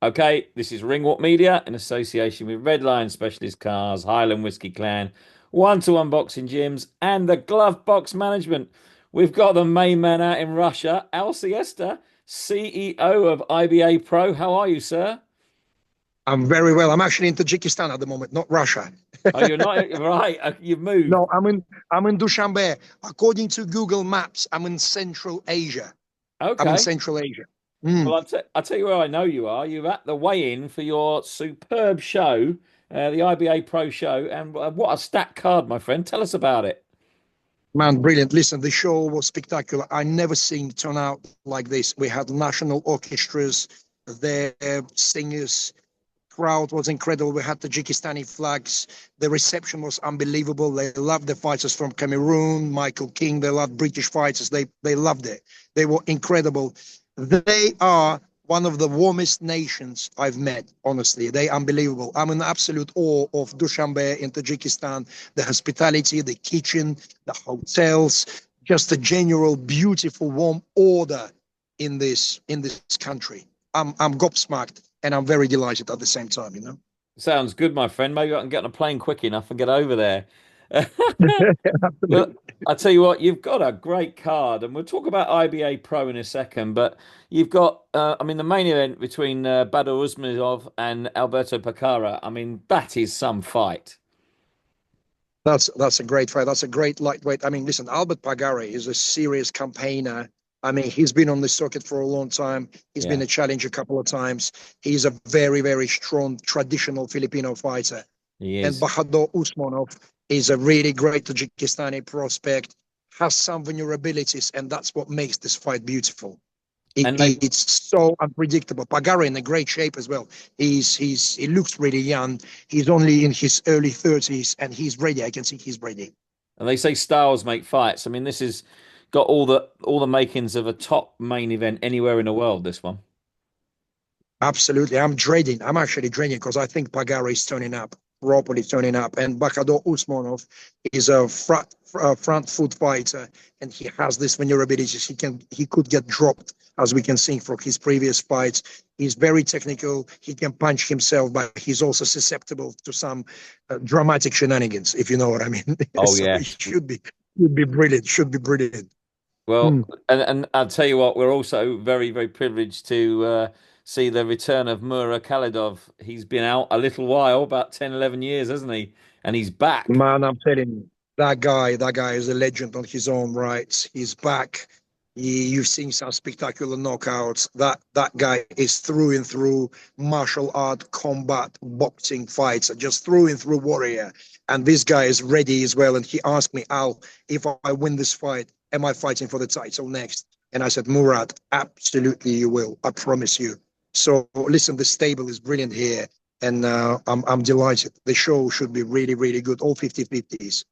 Okay, this is Ringwalk Media in association with Red Lion Specialist Cars, Highland Whiskey Clan, One-to-One Boxing Gyms, and the Glove Box Management. We've got the main man out in Russia, Al Siesta, CEO of IBA Pro. How are you, sir? I'm very well. I'm actually in Tajikistan at the moment, not Russia. Oh, you're not right. You've moved. No, I'm in Dushanbe. According to Google Maps, I'm in Central Asia. I'm in Okay. Central Asia. Mm. Well, I'll tell you where I know you are. You're at the weigh-in for your superb show, the IBA Pro show, and what a stacked card, my friend. Tell us about it. Man, brilliant. Listen, the show was spectacular. I never seen turn out like this. We had national orchestras, their singers, crowd was incredible. We had Tajikistani flags. The reception was unbelievable. They loved the fighters from Cameroon, Michael King. They loved British fighters. They loved it. They were incredible. They are one of the warmest nations I've met, honestly. They unbelievable. I'm in absolute awe of Dushanbe in Tajikistan, the hospitality, the kitchen, the hotels, just a general beautiful, warm order in this country. I'm gobsmacked and I'm very delighted at the same time. Sounds good, my friend. Maybe I can get on a plane quick enough and get over there. Well, Absolutely. I tell you what, you've got a great card, and we'll talk about IBA Pro in a second. But you've got, I mean, the main event between Bahdur Usmonov and Alberto Pacara. I mean, that is some fight. That's a great fight. That's a great lightweight. I mean, listen, Albert Pagare is a serious campaigner. I mean, he's been on the circuit for a long time. He's been Yeah, a challenge a couple of times. He's a very, very strong traditional Filipino fighter. he And is. Bahdur Usmonov is a really great Tajikistani prospect, has some vulnerabilities, and that's what makes this fight beautiful. And they It's so unpredictable. Pagare in a great shape as well. He looks really young. He's only in his early 30s and he's ready. I can see he's ready. and they say styles make fights. I mean, this has got all the makings of a top main event anywhere in the world. This one. Absolutely. I'm dreading. I'm actually dreading because I think Pagare is turning up, properly turning up. And Bakador Usmanov is a front foot fighter and he has this vulnerabilities. He could get dropped, as we can see from his previous fights. He's very technical. He can punch himself, but he's also susceptible to some dramatic shenanigans, if you know what I mean. Oh So he yes. should be brilliant. Should be brilliant. Well, Hmm. and I'll tell you what, we're also very, very privileged to see the return of Mura Khalidov. He's been out a little while, about 10, 11 years, hasn't he? And he's back. Man, I'm telling you, that guy is a legend on his own right. He's back. You've seen some spectacular knockouts. That guy is through and through martial art, combat, boxing fights, just through and through warrior. And this guy is ready as well. And he asked me, Al, if I win this fight, am I fighting for the title next? And I said, Murad, absolutely you will. I promise you. So listen, the stable is brilliant here and I'm delighted. The show should be really, really good. All 50-50s.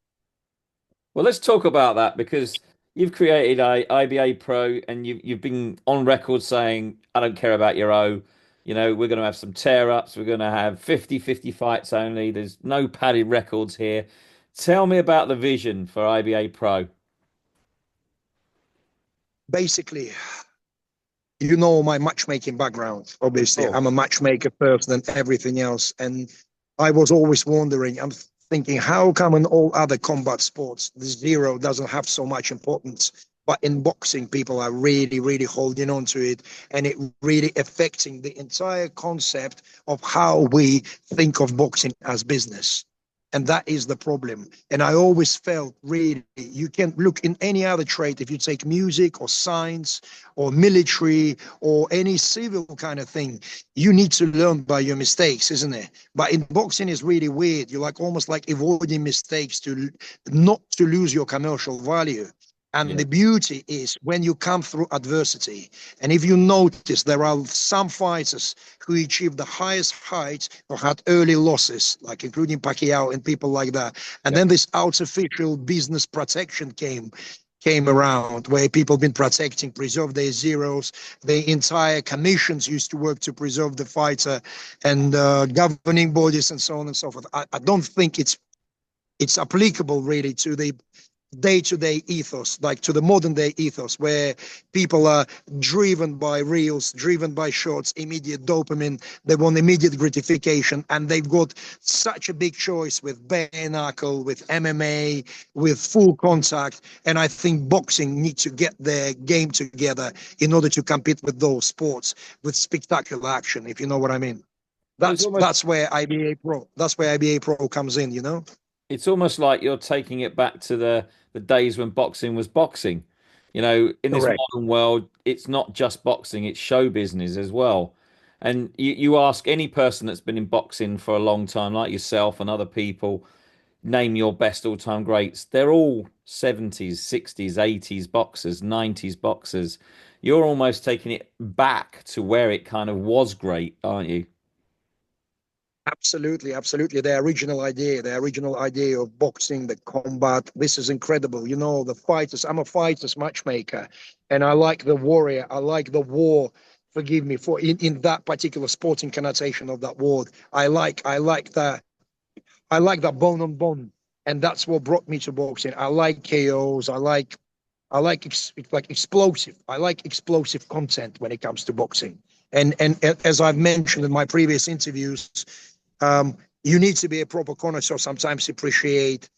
Well, let's talk about that because you've created a IBA Pro and you've been on record saying, I don't care about your O. You know, we're going to have some tear ups. We're going to have 50-50 fights only. There's no padded records here. Tell me about the vision for IBA Pro. Basically, you know my matchmaking background. Of Obviously, I'm a course. matchmaker first, then everything else. And I was always wondering. I'm thinking, how come in all other combat sports, the zero doesn't have so much importance? But in boxing, people are really, really holding on to it, and it really affecting the entire concept of how we think of boxing as business. And that is the problem. And I always felt really, you can look in any other trade, if you take music or science or military or any civil kind of thing, you need to learn by your mistakes, isn't it? But in boxing, it's really weird. You're like almost like avoiding mistakes to not to lose your commercial value. And Yeah. the beauty is when you come through adversity, and if you notice, there are some fighters who achieved the highest heights or had early losses, like including Pacquiao and people like that. And Yeah. then this artificial business protection came around where people been protecting, preserve their zeros. The entire commissions used to work to preserve the fighter and governing bodies and so on and so forth. I don't think it's applicable really to day-to-day ethos, like to the modern day ethos, where people are driven by reels, driven by shorts, immediate dopamine. They want immediate gratification, and they've got such a big choice with bare knuckle, with MMA, with full contact. And I think boxing needs to get their game together in order to compete with those sports with spectacular action, if you know what I mean. Well, it's That's almost that's where IBA Pro that's where IBA Pro comes in, you know? it's almost like you're taking it back to the days when boxing was boxing. You know, in this Correct. modern world, it's not just boxing, it's show business as well. And you ask any person that's been in boxing for a long time, like yourself and other people, name your best all-time greats. They're all 70s, 60s, 80s boxers, 90s boxers. You're almost taking it back to where it kind of was great, aren't you? Absolutely, absolutely. The original idea of boxing, the combat. This is incredible. You know, the fighters. I'm a fighters matchmaker, and I like the warrior. I like the war. Forgive me for in that particular sporting connotation of that word. I like that bone on bone, and that's what brought me to boxing. I like KOs. Like explosive. I like explosive content when it comes to boxing. And as I've mentioned in my previous interviews, you need to be a proper connoisseur sometimes to appreciate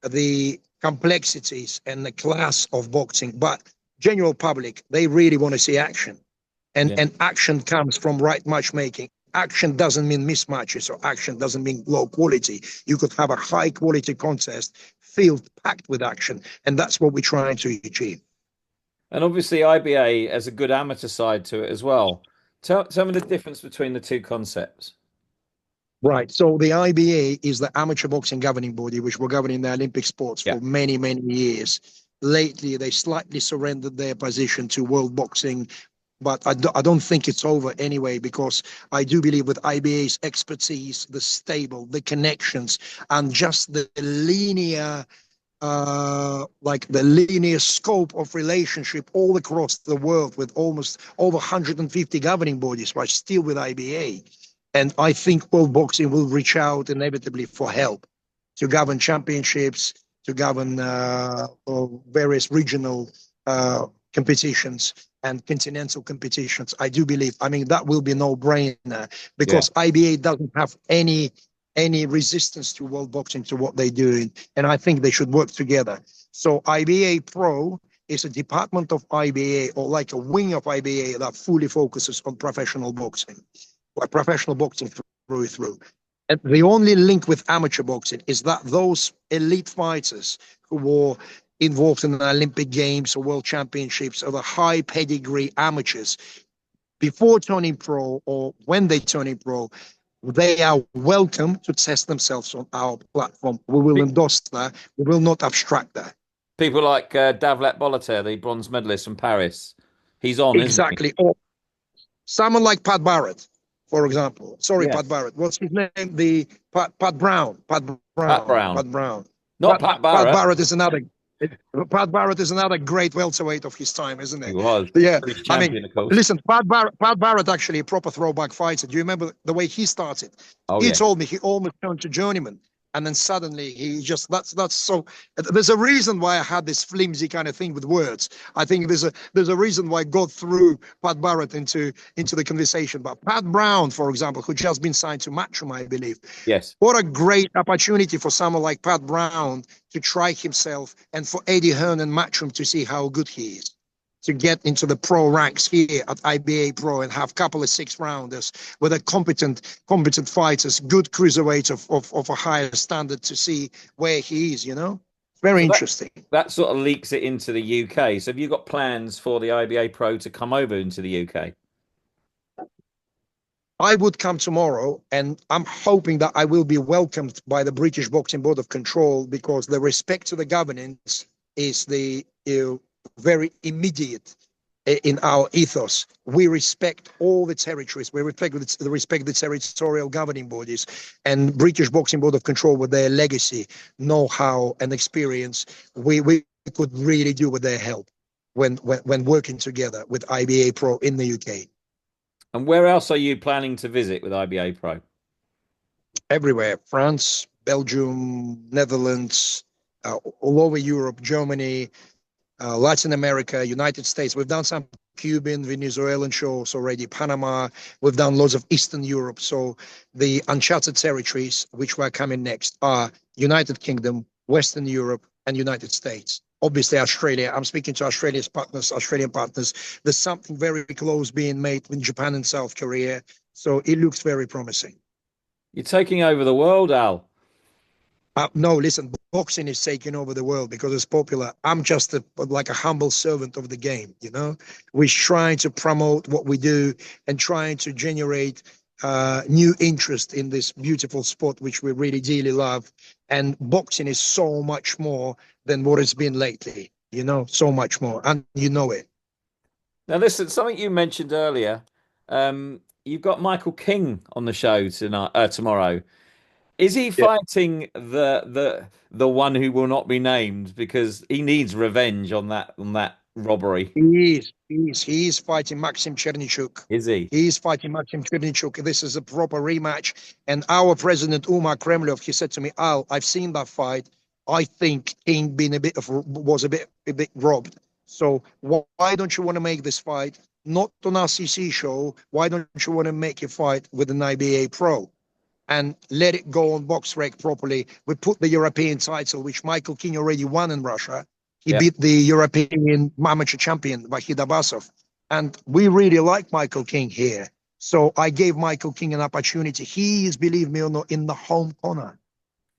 the complexities and the class of boxing. But general public, they really want to see action, Yeah. and action comes from right matchmaking. Action doesn't mean mismatches, or action doesn't mean low quality. You could have a high quality contest field packed with action, and that's what we're trying to achieve. And obviously IBA has a good amateur side to it as well. Tell me the difference between the two concepts. Right. So the IBA is the amateur boxing governing body, which were governing the Olympic sports Yeah. for many, many years. Lately, they slightly surrendered their position to world boxing, but I don't think it's over anyway, because I do believe with IBA's expertise, the stable, the connections, and just the linear like the linear scope of relationship all across the world with almost over 150 governing bodies, but still with IBA. And I think world boxing will reach out inevitably for help to govern championships, to govern various regional competitions and continental competitions. I do believe, I mean, that will be no brainer, Yeah. because IBA doesn't have any resistance to world boxing to what they're doing. And I think they should work together. So IBA Pro is a department of IBA, or like a wing of IBA, that fully focuses on professional boxing, or professional boxing through and through. And the only link with amateur boxing is that those elite fighters who were involved in the Olympic Games or World Championships, or the high pedigree amateurs, before turning pro or when they turn pro, they are welcome to test themselves on our platform. We will Pe- endorse that. We will not abstract that. People like Davlet Bolater, the bronze medalist from Paris. He's on, isn't he? Exactly. Or someone like Pat Barrett, for example. Sorry, Yeah. Pat Barrett. What's his name? The Pat Brown. Pat Pat Brown. Brown. Pat Brown. Not Pat Pat Barrett. Barrett is another. Pat Barrett is another great welterweight of his time, isn't He it? was Yeah. British I mean, champion, of course. listen, Pat Barrett actually a proper throwback fighter. Do you remember the way he started? Oh He yeah. told me he almost turned to journeyman. And then suddenly he just that's so there's a reason why I had this flimsy kind of thing with words. I think there's a reason why I got through Pat Barrett into the conversation. But Pat Brown, for example, who just been signed to Matchroom, I believe, Yes. what a great opportunity for someone like Pat Brown to try himself, and for Eddie Hearn and Matchroom to see how good he is, to get into the pro ranks here at IBA Pro and have a couple of six rounders with a competent fighters, good cruiserweights of a higher standard, to see where he is, you know? Very So interesting. that sort of leaks it into the UK. So have you got plans for the IBA Pro to come over into the UK? I would come tomorrow, and I'm hoping that I will be welcomed by the British Boxing Board of Control, because the respect to the governance is the very immediate in our ethos. We respect all the territories. We respect the territorial governing bodies, and British Boxing Board of Control, with their legacy, know-how, and experience. We could really do with their help when working together with IBA Pro in the UK. And where else are you planning to visit with IBA Pro? Everywhere: France, Belgium, Netherlands, all over Europe, Germany, Latin America, United States. We've done some Cuban, Venezuelan shows already, Panama. We've done loads of Eastern Europe. So the uncharted territories which were coming next are United Kingdom, Western Europe, and United States. Obviously, Australia. I'm speaking to Australian partners. There's something very close being made in Japan and South Korea. So it looks very promising. You're taking over the world, Al. No, listen, boxing is taking over the world because it's popular. I'm just like a humble servant of the game, you know? We're trying to promote what we do and trying to generate new interest in this beautiful sport, which we really dearly love. And boxing is so much more than what it's been lately, you know, so much more. And you know it. Now, listen, something you mentioned earlier. You've got Michael King on the show tonight, tomorrow. Is he Yeah. fighting the one who will not be named because he needs revenge on that robbery? He is fighting Maxim Chernichuk. Is he? He is fighting Maxim Chernichuk. This is a proper rematch. And our president, Umar Kremlov, he said to me, Al, I've seen that fight. I think King been was a bit robbed. So why don't you want to make this fight not on our CC show? Why don't you want to make a fight with an IBA pro? And let it go on BoxRec properly. We put the European title, which Michael King already won in Russia. He Yeah. beat the European amateur champion, Vahid Abbasov. And we really like Michael King here. So I gave Michael King an opportunity. He is, believe me or not, in the home corner.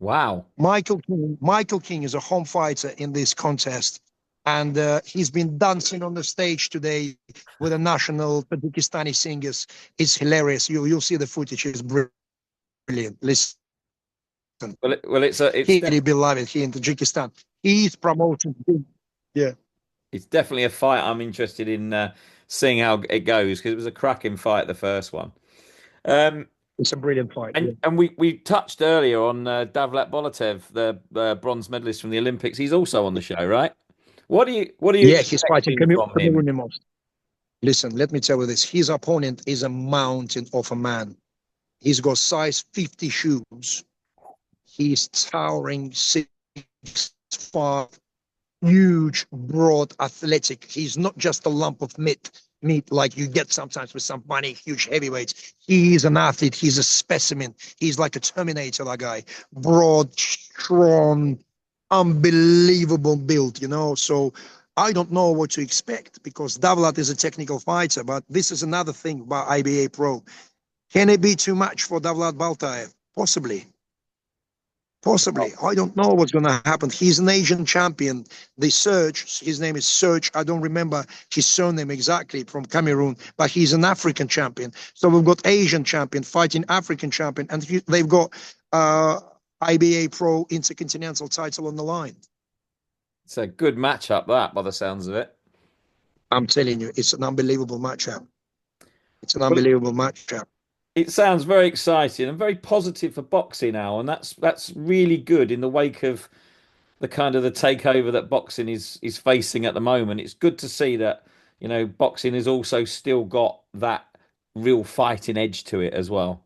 Wow. Michael King is a home fighter in this contest. And he's been dancing on the stage today with the national Tajikistani singers. It's hilarious. You'll see the footage. It's brilliant. Listen, It's really beloved here in Tajikistan. He's promoting. Yeah, it's definitely a fight I'm interested in seeing how it goes because it was a cracking fight, the first one. Um, it's a brilliant fight. Yeah, and we touched earlier on Davlat Bolatev, the bronze medalist from the Olympics. He's also on the show, right? What are you yeah, he's fighting expecting from him? Cameroon. Listen, let me tell you this. His opponent is a mountain of a man. He's got size 50 shoes. He's towering 6'5", huge, broad, athletic. He's not just a lump of meat like you get sometimes with some funny, huge heavyweights. He's an athlete. He's a specimen. He's like a Terminator, that guy. Broad, strong, unbelievable build, you know. So I don't know what to expect because Davlat is a technical fighter, but this is another thing about IBA Pro. Can it be too much for Davlat Baltaev? Possibly. Possibly. I don't know what's going to happen. He's an Asian champion. His name is Serge. I don't remember his surname exactly, from Cameroon, but he's an African champion. So we've got Asian champion fighting African champion, and they've got IBA Pro Intercontinental title on the line. It's a good matchup, that, by the sounds of it. I'm telling you, it's an unbelievable matchup. It's an Well, unbelievable matchup. it sounds very exciting and very positive for boxing now, and that's really good in the wake of the kind of the takeover that boxing is facing at the moment. It's good to see that, boxing has also still got that real fighting edge to it as well.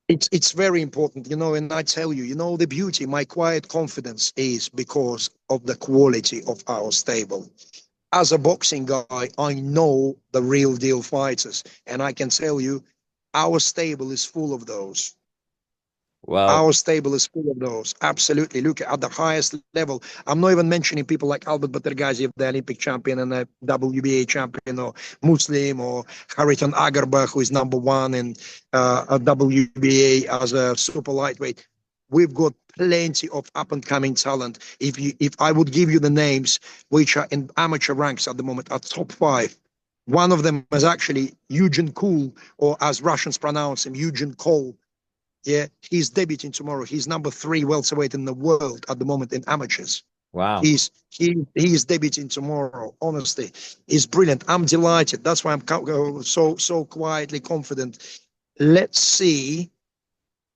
It's very important, you know, and I tell you, you know, the beauty, my quiet confidence is because of the quality of our stable. As a boxing guy, I know the real deal fighters, and I can tell you, our stable is full of those. Well, Our stable is full of those. Absolutely. Look at the highest level. I'm not even mentioning people like Albert Battergassier, the Olympic champion and a WBA champion, or Muslim, or Hariton Agarbach, who is number one in a WBA as a super lightweight. We've got plenty of up and coming talent. If I would give you the names which are in amateur ranks at the moment, are top five. One of them is actually Eugene Kool, or as Russians pronounce him, Eugene Cole. Yeah, he's debuting tomorrow. He's number 3 welterweight in the world at the moment in amateurs. wow. He's debuting tomorrow. Honestly, he's brilliant. I'm delighted. That's why I'm so quietly confident. Let's see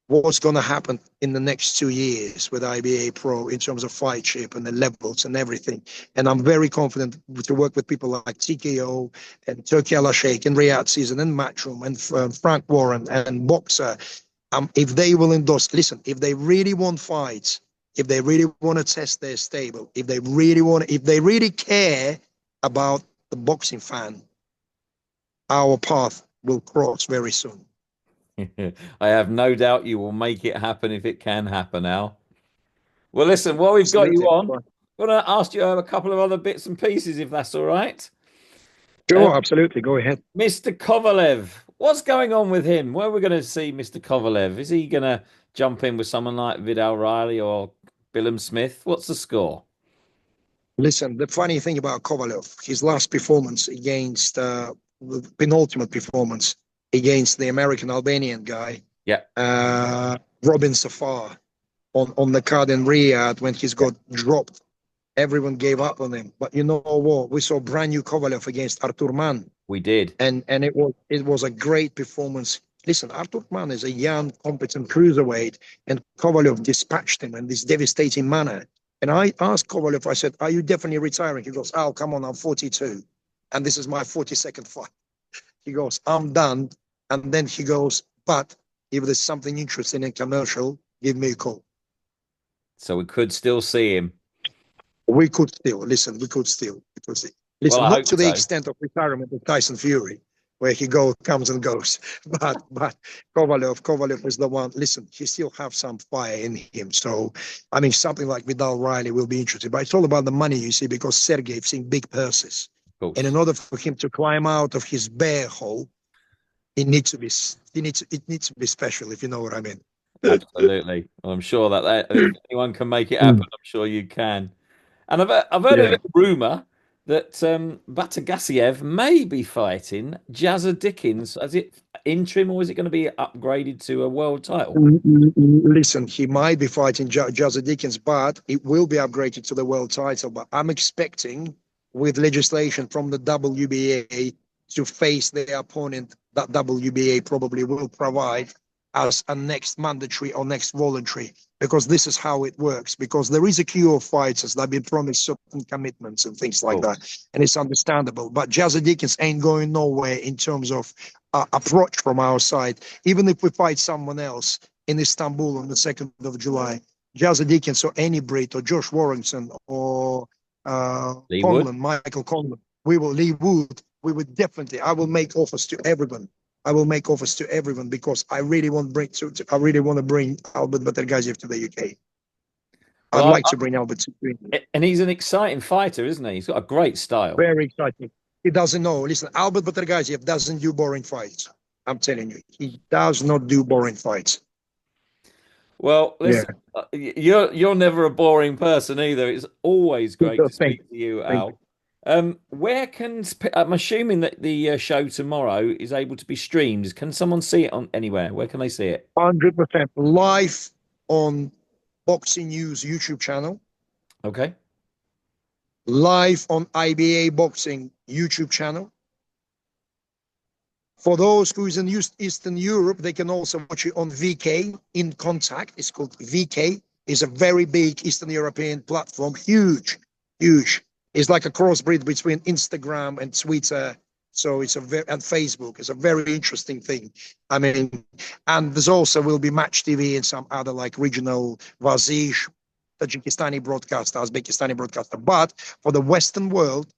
what's going to happen in the next 2 years with IBA Pro in terms of fight shape and the levels and everything. And I'm very confident to work with people like TKO and Turki Alasheikh and Riyadh Season and Matchroom and Frank Warren and Boxer. If they will endorse, listen, if they really want fights, if they really want to test their stable, if they really want, if they really care about the boxing fan, our path will cross very soon. I have no doubt you will make it happen if it can happen, Al. Well, listen, while we've got you Absolutely. on, I want to ask you a couple of other bits and pieces, if that's all right. Um, Sure, absolutely. Go ahead. Mr. Kovalev, what's going on with him? Where are we going to see Mr. Kovalev? Is he going to jump in with someone like Vidal Riley or Billum Smith? What's the score? Listen, the funny thing about Kovalev, his last performance against the penultimate performance against the American Albanian guy, Yeah, Robin Safar, on the card in Riyadh when he's got dropped. Everyone gave up on him. But you know what? We saw brand new Kovalev against Artur Man, we did. and it was a great performance. Listen, Artur Man is a young, competent cruiserweight, and Kovalev dispatched him in this devastating manner. And I asked Kovalev, I said, "Are you definitely retiring?" He goes, "Oh, come on, I'm 42, and this is my 42nd fight." He goes, "I'm done," and then he goes, "But if there's something interesting in commercial, give me a call." So we could still see him. We could still listen. We could still because Well, listen, I not hope to the so. extent of retirement of Tyson Fury, where he comes and goes, but Kovalev is the one. Listen, he still have some fire in him. So I mean, something like Vidal Riley will be interesting. But it's all about the money, you see, because Sergey's seen big purses, Of and in course. order for him to climb out of his bear hole, it needs to be special, if you know what I mean. Absolutely. Well, I'm sure that if anyone can make it happen, Mm. I'm sure you can. And I've heard a Yeah. little rumor that Battergassiev may be fighting Jazza Dickens. Is it interim or is it going to be upgraded to a world title? Listen, he might be fighting Jazza Dickens, but it will be upgraded to the world title. But I'm expecting, with legislation from the WBA, to face their opponent that WBA probably will provide as a next mandatory or next voluntary, because this is how it works. Because there is a queue of fighters that have been promised certain commitments and things like Oh, that, and it's understandable. But Jazza Dickens ain't going nowhere in terms of approach from our side. Even if we fight someone else in Istanbul on the 2nd of July, Jazza Dickens or any Brit or Josh Warrington or Lee Wood. Michael Conlan, we will Lee Wood, we would definitely. I will make offers to everyone. I will make offers to everyone because I really want I really want to bring Albert Battergassiev to the UK. I'd Well, like to bring Albert to England. and he's an exciting fighter, isn't he? He's got a great style. Very exciting. He doesn't know. Listen, Albert Battergassiev doesn't do boring fights. I'm telling you, he does not do boring fights. Well, Yeah. listen, you're never a boring person either. It's always great So to thank speak to you, thank Al. Where can I'm assuming that the show tomorrow is able to be streamed. Can someone see it on anywhere? Where can they see it? 100% live on Boxing News YouTube channel, Okay. live on IBA Boxing YouTube channel. For those who is in Eastern Europe, they can also watch it on VK in Contact. It's called VK. It's a very big Eastern European platform, huge, huge. It's like a crossbreed between Instagram and Twitter. So it's and Facebook. It's a very interesting thing. I mean, and there's also will be Match TV and some other like regional Vazish, Tajikistani broadcaster, Uzbekistani broadcaster. But for the Western world,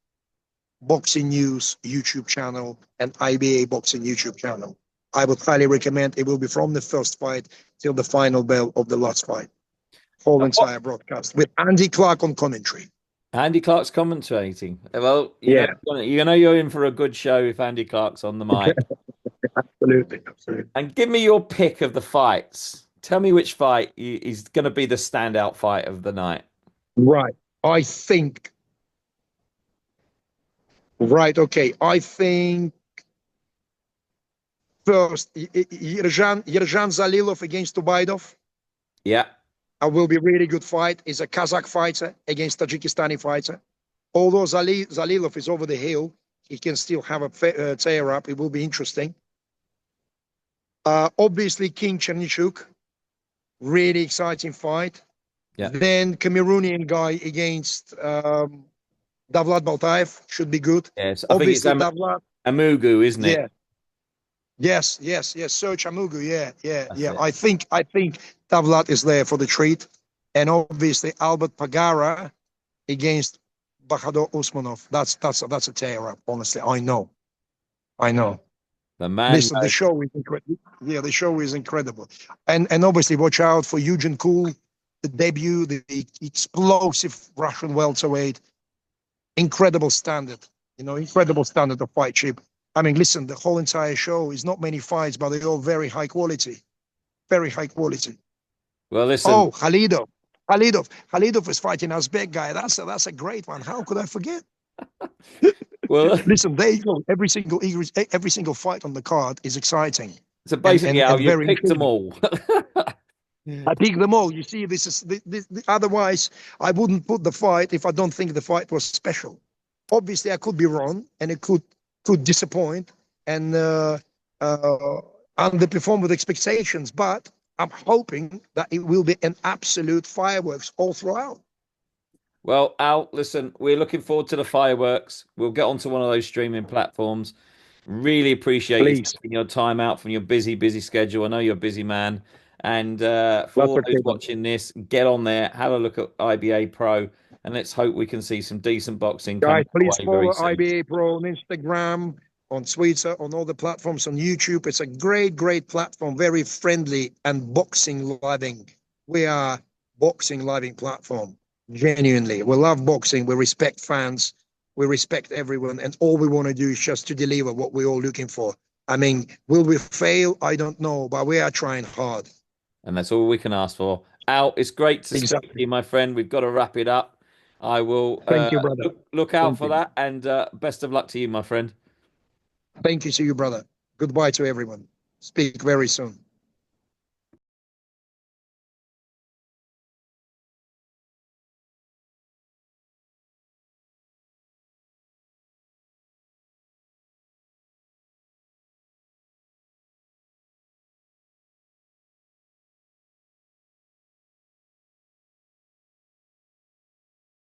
Boxing News YouTube channel and IBA Boxing YouTube channel. I would highly recommend. It will be from the first fight till the final bell of the last fight. Whole And what entire broadcast with Andy Clark on commentary. Andy Clark's commentating? Well, Yeah, you know you're in for a good show if Andy Clark's on the mic. absolutely, absolutely. And give me your pick of the fights. Tell me which fight is going to be the standout fight of the night. Right. I think. Right. Okay. I think first Yerjan Zalilov against Tubaidov. Yeah. Will be a really good fight. Is a Kazakh fighter against Tajikistani fighter. Although Zalilov is over the hill, he can still have a tear up. It will be interesting. Obviously, King Chernichuk, really exciting fight. Yeah. Then Cameroonian guy against Davlat Baltaev should be good. Yes. I think it's Obviously, Davlat. Amugu, isn't it? Yeah. Yes. Serge Amugu. Yeah. That's it. I think Davlat is there for the treat. and obviously Albert Pagara against Bahdur Usmonov. That's a tear up. Honestly, I know. The man Listen, the knows. show is incredible. Yeah, the show is incredible, and obviously watch out for Eugene Kool, the debut, the explosive Russian welterweight, incredible standard. Incredible standard of fight chip. I mean, listen, the whole entire show is not many fights, but they're all very high quality, very high quality. Well, listen. Oh, Khalidov is fighting Uzbek guy. That's a great one. How could I forget? Well, Listen, there you go. Every single fight on the card is exciting so and basically, and, Al, and you've very picked them intriguing. all. I pick them all. You see, this is otherwise I wouldn't put the fight if I don't think the fight was special. Obviously, I could be wrong, and it could disappoint and uh, underperform with expectations. But I'm hoping that it will be an absolute fireworks all throughout. Well, Al, listen, we're looking forward to the fireworks. We'll get onto one of those streaming platforms. Really appreciate you Please, taking your time out from your busy, busy schedule. I know you're a busy man. And for that's all those okay, brother. watching this, get on there, have a look at IBA Pro, and let's hope we can see some decent boxing Guys, coming our please way very follow soon. IBA Pro on Instagram, on Twitter, on all the platforms, on YouTube. It's a great, great platform, very friendly and boxing loving. We are boxing loving platform. Genuinely, we love boxing. We respect fans. We respect everyone, and all we want to do is just to deliver what we're all looking for. I mean, will we fail? I don't know, but we are trying hard. And that's all we can ask for. Al, it's great to speak to Exactly. you, my friend. We've got to wrap it up. I will Thank you, brother. look out Thank for you. that, and best of luck to you, my friend. Thank you to you, brother. Goodbye to everyone. Speak very soon.